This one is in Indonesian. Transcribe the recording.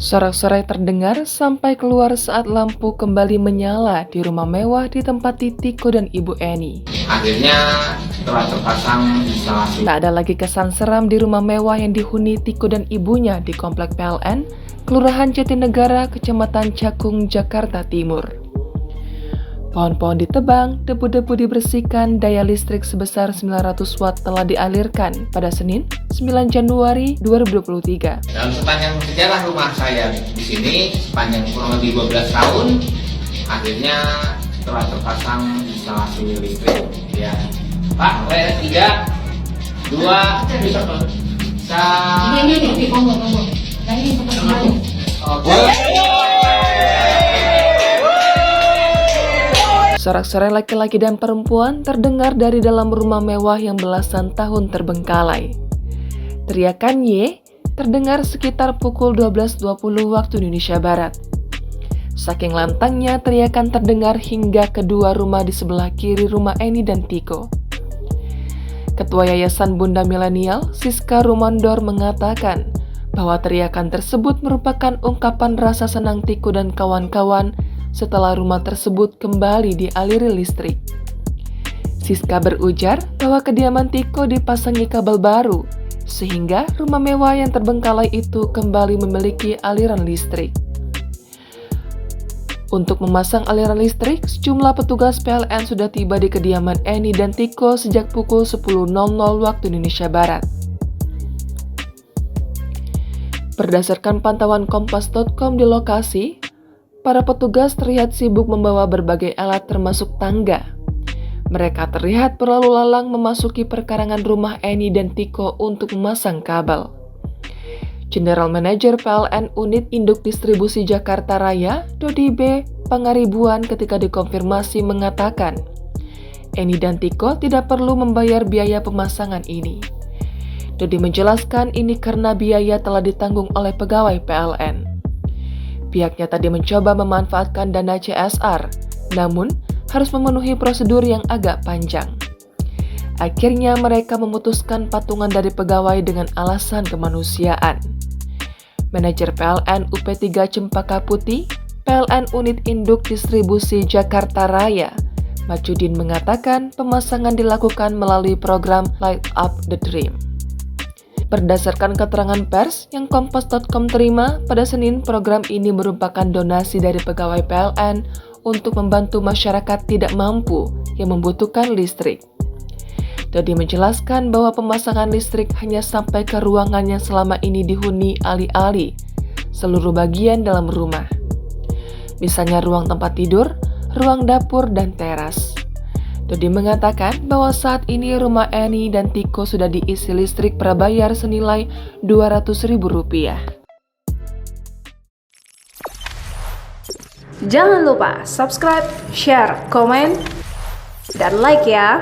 Sorak-sorai terdengar sampai keluar saat lampu kembali menyala di rumah mewah di tempat Tiko dan Ibu Eni. Akhirnya telah terpasang instalasi. Tak ada lagi kesan seram di rumah mewah yang dihuni Tiko dan ibunya di Komplek PLN, Kelurahan Jatinegara, Kecamatan Cakung, Jakarta Timur. Pohon-pohon ditebang, debu-debu dibersihkan, daya listrik sebesar 900 watt telah dialirkan pada Senin, 9 Januari 2023. Dalam sepanjang sejarah rumah saya di sini, sepanjang kurang lebih 12 tahun, akhirnya telah terpasang instalasi listrik. Ya, Pak, 3, 2, 1. Ini, tunggu. Nah, ini seperti Sorak-sorai laki-laki dan perempuan terdengar dari dalam rumah mewah yang belasan tahun terbengkalai. Teriakan Y terdengar sekitar pukul 12.20 waktu Indonesia Barat. Saking lantangnya teriakan terdengar hingga kedua rumah di sebelah kiri rumah Eni dan Tiko. Ketua Yayasan Bunda Milenial, Siska Rumandor, mengatakan bahwa teriakan tersebut merupakan ungkapan rasa senang Tiko dan kawan-kawan setelah rumah tersebut kembali dialiri listrik. Siska berujar bahwa kediaman Tiko dipasangi kabel baru, sehingga rumah mewah yang terbengkalai itu kembali memiliki aliran listrik. Untuk memasang aliran listrik, sejumlah petugas PLN sudah tiba di kediaman Eni dan Tiko sejak pukul 10.00 waktu Indonesia Barat. Berdasarkan pantauan Kompas.com di lokasi, para petugas terlihat sibuk membawa berbagai alat termasuk tangga. Mereka terlihat berlalu lalang memasuki perkarangan rumah Eni dan Tiko untuk memasang kabel. General Manager PLN Unit Induk Distribusi Jakarta Raya, Dodi B. Pangaribuan, ketika dikonfirmasi mengatakan, Eni dan Tiko tidak perlu membayar biaya pemasangan ini. Dodi menjelaskan ini karena biaya telah ditanggung oleh pegawai PLN. Pihaknya tadi mencoba memanfaatkan dana CSR, namun harus memenuhi prosedur yang agak panjang. Akhirnya mereka memutuskan patungan dari pegawai dengan alasan kemanusiaan. Manajer PLN UP3 Cempaka Putih, PLN Unit Induk Distribusi Jakarta Raya, Majudin, mengatakan pemasangan dilakukan melalui program Light Up the Dream. Berdasarkan keterangan pers yang Kompas.com terima, pada Senin program ini merupakan donasi dari pegawai PLN untuk membantu masyarakat tidak mampu yang membutuhkan listrik. Dodi menjelaskan bahwa pemasangan listrik hanya sampai ke ruangan yang selama ini dihuni alih-alih seluruh bagian dalam rumah. Misalnya ruang tempat tidur, ruang dapur, dan teras. Dodi mengatakan bahwa saat ini rumah Eni dan Tiko sudah diisi listrik prabayar senilai Rp200.000. Jangan lupa subscribe, share, komen, dan like ya!